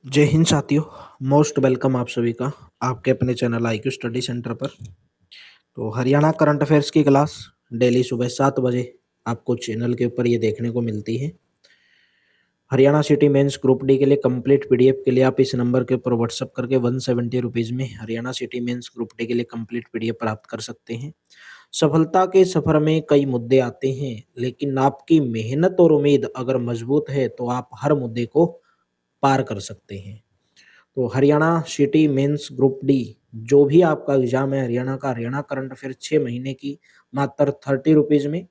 जय हिंद साथियों। Most welcome आप सभी का आपके अपने चैनल IQ स्टडी सेंटर पर। तो हरियाणा करंट अफेयर्स की क्लास डेली सुबह 7 बजे आपको चैनल के ऊपर ये देखने को मिलती है। Haryana CET mains group D के लिए कंप्लीट PDF के लिए आप इस नंबर के ऊपर व्हाट्सअप करके 170 रुपीज़ में Haryana CET mains group D के लिए कंप्लीट PDF प्राप्त कर सकते हैं। सफलता के सफर में कई मुद्दे आते हैं, लेकिन आपकी मेहनत और उम्मीद अगर मजबूत है तो आप हर मुद्दे को पार कर सकते हैं। तो Haryana CET mains group D जो भी आपका एग्जाम है हरियाणा का, हरियाणा करंट अफेयर 6 महीने की मात्र 30 रुपीज़ में,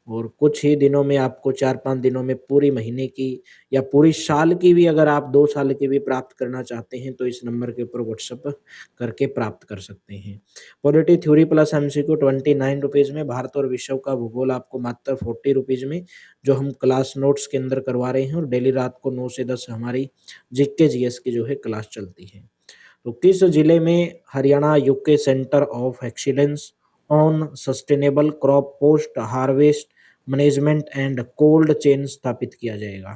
और कुछ ही दिनों में आपको 4-5 दिनों में पूरी महीने की या पूरी साल की भी, अगर आप 2 साल की भी प्राप्त करना चाहते हैं तो इस नंबर के ऊपर व्हाट्सएप करके प्राप्त कर सकते हैं। Polity theory plus MCQ 29 rupees में, भारत और विश्व का भूगोल आपको मात्र 40 रुपीज़ में, जो हम क्लास नोट्स के अंदर करवा रहे हैं, और डेली रात को 9 से 10 हमारी GK GS की जो है क्लास चलती है। तो किस जिले में Haryana UK centre of excellence on sustainable crop post harvest management and cold chain स्थापित किया जाएगा?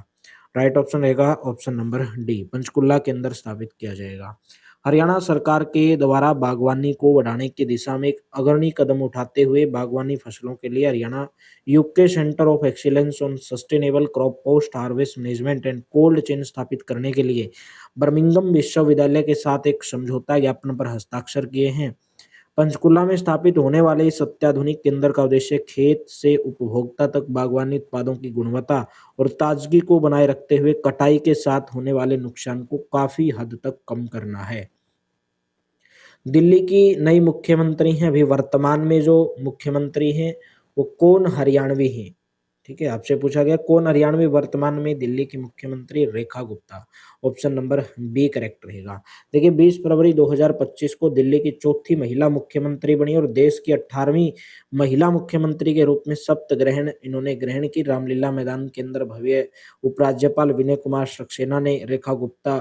राइट ऑप्शन रहेगा ऑप्शन नंबर डी, पंचकुला के अंदर स्थापित किया जाएगा। हरियाणा सरकार के द्वारा बागवानी को बढ़ाने की दिशा में एक अग्रणी कदम उठाते हुए बागवानी फसलों के लिए Haryana UK centre of excellence on sustainable crop post harvest management and cold chain स्थापित करने के लिए बर्मिंघम विश्वविद्यालय के साथ एक समझौता ज्ञापन पर हस्ताक्षर किए हैं। पंचकुला में स्थापित होने वाले इस अत्याधुनिक केंद्र का उद्देश्य खेत से उपभोक्ता तक बागवानी उत्पादों की गुणवत्ता और ताजगी को बनाए रखते हुए कटाई के साथ होने वाले नुकसान को काफी हद तक कम करना है। दिल्ली की नई मुख्यमंत्री हैं, अभी वर्तमान में जो मुख्यमंत्री हैं वो कौन हरियाणवी हैं? ठीक है, आपसे पूछा गया कौन हरियाणवी वर्तमान में दिल्ली की मुख्यमंत्री? Rekha Gupta. Option number B correct रहेगा। देखिए 20 फरवरी 2025 को दिल्ली की चौथी महिला मुख्यमंत्री बनी और देश की 18वीं महिला मुख्यमंत्री के रूप में शपथ ग्रहण इन्होंने ग्रहण की। रामलीला मैदान के अंदर भव्य उपराज्यपाल विनय कुमार सक्सेना ने रेखा गुप्ता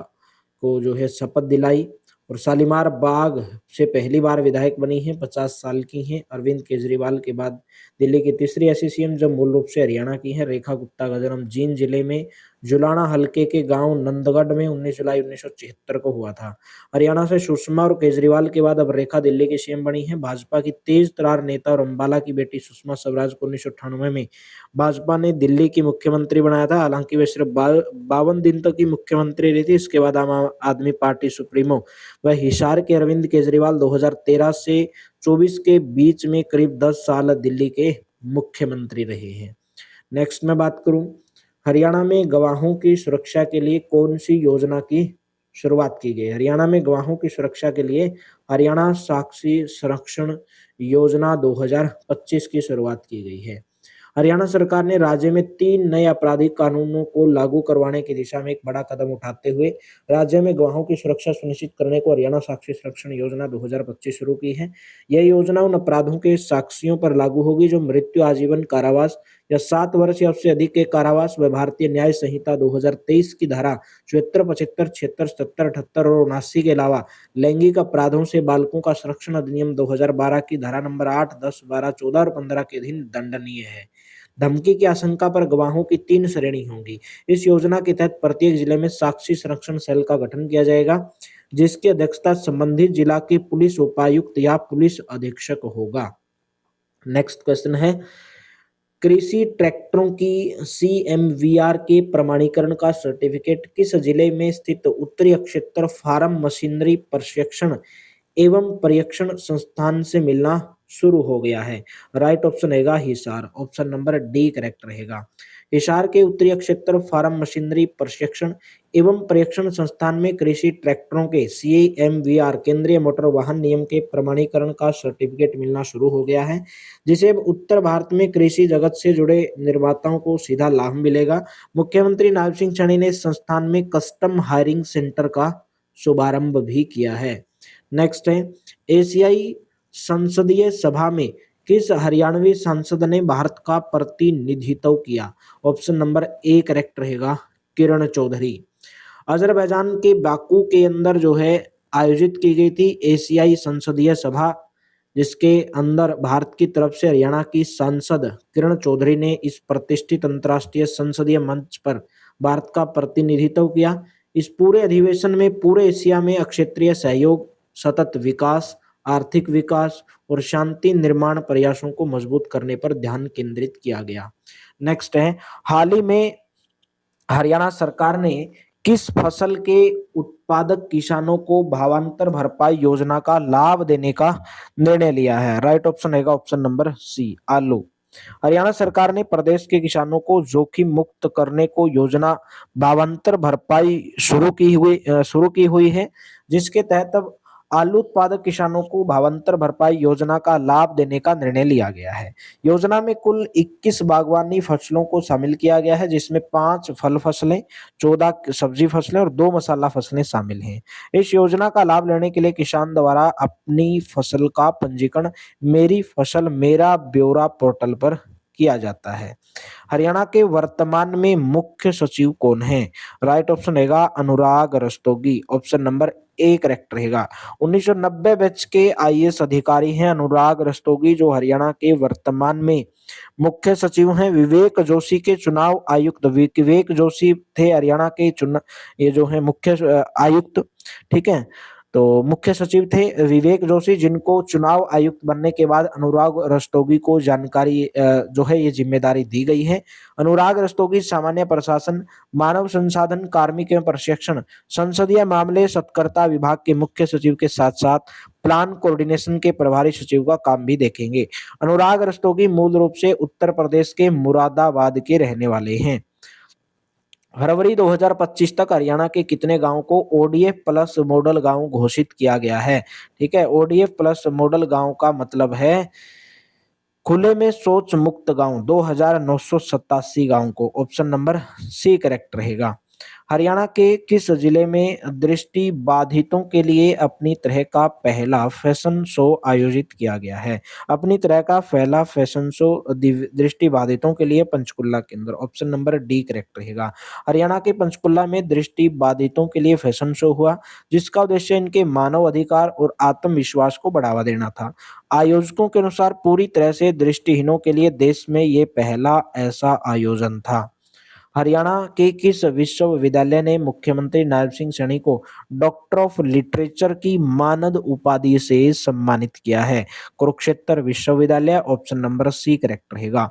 को जो है शपथ दिलाई, और शालीमार बाग से पहली बार विधायक बनी हैं, 50 साल की हैं। अरविंद केजरीवाल के बाद दिल्ली की तीसरी ऐसी CM जो मूल रूप से हरियाणा की है। रेखा गुप्ता का जन्म जींद जिले में जुलाना हलके के गांव नंदगढ़ में 19 जुलाई 1976 को हुआ था। हरियाणा से सुषमा और केजरीवाल के बाद अब रेखा दिल्ली की CM बनी है। भाजपा की तेज तर्रार नेता और अंबाला की बेटी सुषमा स्वराज को 1998 में भाजपा ने दिल्ली की मुख्यमंत्री बनाया था। हालांकि वे सिर्फ 52 दिन तक ही मुख्यमंत्री रही थी। इसके बाद आम आदमी पार्टी सुप्रीमो वह हिसार के अरविंद केजरीवाल 2013 से 24 के बीच में करीब 10 साल दिल्ली के मुख्यमंत्री रहे हैं। नेक्स्ट मैं बात करूं, हरियाणा में गवाहों की सुरक्षा के लिए कौन सी योजना की शुरुआत की गई? हरियाणा में गवाहों की सुरक्षा के लिए हरियाणा साक्षी संरक्षण योजना 2025 की शुरुआत की गई है। हरियाणा सरकार ने राज्य में 3 नए आपराधिक कानूनों को लागू करवाने की दिशा में एक बड़ा कदम उठाते हुए राज्य में गवाहों की सुरक्षा सुनिश्चित करने को हरियाणा साक्षी संरक्षण योजना 2025 शुरू की है। यह योजना उन अपराधों के साक्षियों पर लागू होगी जो मृत्यु, आजीवन कारावास या 7 वर्ष या उससे अधिक के कारावास व भारतीय न्याय संहिता 2023 की धारा 74, 75, 76, 77, 78 और 79 के अलावा लैंगिक अपराधों से बालकों का संरक्षण अधिनियम 2012 की धारा नंबर 8, 10, 12, 14 और 15 के अधीन दंडनीय है। धमकी की आशंका पर गवाहों की 3 श्रेणी होंगी। इस योजना के तहत प्रत्येक जिले में साक्षी संरक्षण सेल का गठन किया जाएगा, जिसकी अध्यक्षता संबंधित जिला के पुलिस उपायुक्त या पुलिस अधीक्षक होगा। नेक्स्ट क्वेश्चन है, कृषि ट्रैक्टरों की CMVR के प्रमाणीकरण का सर्टिफिकेट किस जिले में स्थित उत्तरी क्षेत्र फार्म मशीनरी प्रशिक्षण एवं परीक्षण संस्थान से मिलना शुरू हो गया है? राइट ऑप्शन रहेगा Hisar. Option number D correct रहेगा। हिसार के उत्तरी क्षेत्र फार्म मशीनरी प्रशिक्षण एवं परीक्षण संस्थान में कृषि ट्रैक्टरों के CMVR केंद्रीय मोटर वाहन नियम के प्रमाणीकरण का सर्टिफिकेट मिलना शुरू हो गया है, जिसे अब उत्तर भारत में कृषि जगत से जुड़े निर्माताओं को सीधा लाभ मिलेगा। मुख्यमंत्री नायब सिंह सैनी ने इस संस्थान में कस्टम हायरिंग सेंटर का शुभारंभ भी किया है। नेक्स्ट है, एशियाई संसदीय सभा में किस हरियाणवी सांसद ने भारत का प्रतिनिधित्व किया? ऑप्शन नंबर ए करेक्ट रहेगा, किरण चौधरी। अजरबैजान के बाकू के अंदर जो है आयोजित की गई थी एशियाई संसदीय सभा, जिसके अंदर भारत की तरफ से हरियाणा की सांसद किरण चौधरी ने इस प्रतिष्ठित अंतर्राष्ट्रीय संसदीय मंच पर भारत का प्रतिनिधित्व किया। इस पूरे अधिवेशन में पूरे एशिया में अक्षेत्रीय सहयोग, सतत विकास, आर्थिक विकास और शांति निर्माण प्रयासों को मजबूत करने पर ध्यान केंद्रित किया गया। नेक्स्ट है, हाल ही में हरियाणा सरकार ने किस फसल के उत्पादक किसानों को भावांतर भरपाई योजना का लाभ देने का निर्णय लिया है? राइट ऑप्शन रहेगा ऑप्शन नंबर सी, आलू। हरियाणा सरकार ने प्रदेश के किसानों को जोखिम मुक्त करने को योजना भावांतर भरपाई शुरू की हुई है, जिसके तहत अब आलू उत्पादक किसानों को भावांतर भरपाई योजना का लाभ देने का निर्णय लिया गया है। योजना में कुल 21 बागवानी फसलों को शामिल किया गया है, जिसमें 5 फल फसलें, 14 सब्जी फसलें और 2 मसाला फसलें शामिल हैं। इस योजना का लाभ लेने के लिए किसान द्वारा अपनी फसल का पंजीकरण मेरी फसल मेरा ब्यौरा पोर्टल पर किया जाता है। हरियाणा के वर्तमान में मुख्य सचिव कौन है? राइट ऑप्शन रहेगा Anurag Rastogi, option number A correct रहेगा। 1990 बैच के आईएएस अधिकारी हैं अनुराग रस्तोगी, जो हरियाणा के वर्तमान में मुख्य सचिव हैं। विवेक जोशी के चुनाव आयुक्त, विवेक जोशी थे हरियाणा के ये जो है मुख्य आयुक्त, ठीक है। तो मुख्य सचिव थे विवेक जोशी, जिनको चुनाव आयुक्त बनने के बाद अनुराग रस्तोगी को जानकारी जो है ये जिम्मेदारी दी गई है। अनुराग रस्तोगी सामान्य प्रशासन, मानव संसाधन, कार्मिक एवं प्रशिक्षण, संसदीय मामले, सत्कर्ता विभाग के मुख्य सचिव के साथ साथ प्लान कोऑर्डिनेशन के प्रभारी सचिव का काम भी देखेंगे। अनुराग रस्तोगी मूल रूप से उत्तर प्रदेश के मुरादाबाद के रहने वाले हैं। फरवरी 2025 तक हरियाणा के कितने गांव को ओडीएफ प्लस मॉडल गांव घोषित किया गया है? ठीक है, ओडीएफ प्लस मॉडल गांव का मतलब है खुले में शौच मुक्त गांव, 2987 गांव को। ऑप्शन नंबर सी करेक्ट रहेगा। हरियाणा के किस जिले में दृष्टि बाधितों के लिए अपनी तरह का पहला फैशन शो आयोजित किया गया है? अपनी तरह का पहला फैशन शो दृष्टि बाधितों के लिए पंचकुला के अंदर, ऑप्शन नंबर डी करेक्ट रहेगा। हरियाणा के पंचकुला में दृष्टि बाधितों के लिए फैशन शो हुआ, जिसका उद्देश्य इनके मानव अधिकार और आत्मविश्वास को बढ़ावा देना था। आयोजकों के अनुसार पूरी तरह से दृष्टिहीनों के लिए देश में ये पहला ऐसा आयोजन था। हरियाणा के किस विश्वविद्यालय ने मुख्यमंत्री नायब सिंह सैनी को डॉक्टर ऑफ लिटरेचर की मानद उपाधि से सम्मानित किया है? कुरुक्षेत्र विश्वविद्यालय, ऑप्शन नंबर सी करेक्ट रहेगा।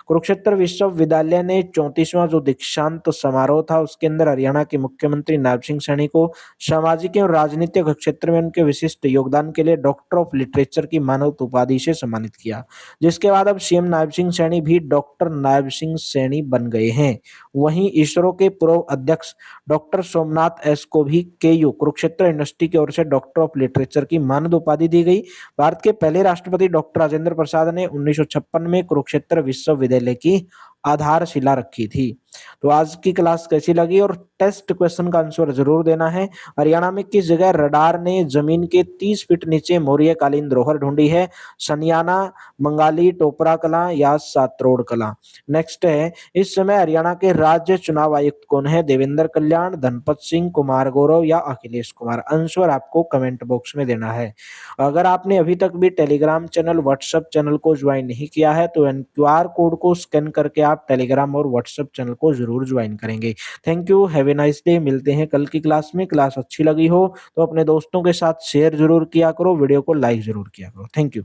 कुरुक्षेत्र विश्वविद्यालय ने 34वां जो दीक्षांत समारोह था उसके अंदर हरियाणा के मुख्यमंत्री नायब सिंह सैनी को सामाजिक एवं राजनीतिक क्षेत्र में उनके विशिष्ट योगदान के लिए डॉक्टर ऑफ लिटरेचर की मानद उपाधि से सम्मानित किया, जिसके बाद अब सीएम नायब सिंह सैनी भी डॉक्टर नायब सिंह सैनी बन गए हैं। वहीं इसरो के पूर्व अध्यक्ष डॉक्टर सोमनाथ एस को भी केयू कुरुक्षेत्र यूनिवर्सिटी की ओर से डॉक्टर ऑफ लिटरेचर की मानद उपाधि दी गई। भारत के पहले राष्ट्रपति डॉक्टर राजेंद्र प्रसाद ने 1956 में कुरुक्षेत्र विश्वविद्यालय की आधारशिला रखी थी। तो आज की क्लास कैसी लगी और टेस्ट क्वेश्चन का आंसर जरूर देना है। हरियाणा में किस जगह रडार ने जमीन के 30 फीट नीचे मौर्यकालीन धरोहर ढूंढी है? सनियाना, मंगाली, टोपरा कला या सातरोड़ कला? नेक्स्ट है, इस समय हरियाणा के राज्य चुनाव आयुक्त कौन है? देवेंद्र कल्याण, धनपत सिंह, कुमार गौरव या अखिलेश कुमार? आंसर आपको कमेंट बॉक्स में देना है। अगर आपने अभी तक भी टेलीग्राम चैनल, व्हाट्सएप चैनल को ज्वाइन नहीं किया है तो QR कोड को स्कैन करके आप टेलीग्राम और व्हाट्सएप चैनल को जरूर ज्वाइन करेंगे। Thank you, have a nice day. मिलते हैं कल की क्लास में। क्लास अच्छी लगी हो तो अपने दोस्तों के साथ शेयर जरूर किया करो, वीडियो को लाइक जरूर किया करो। Thank you.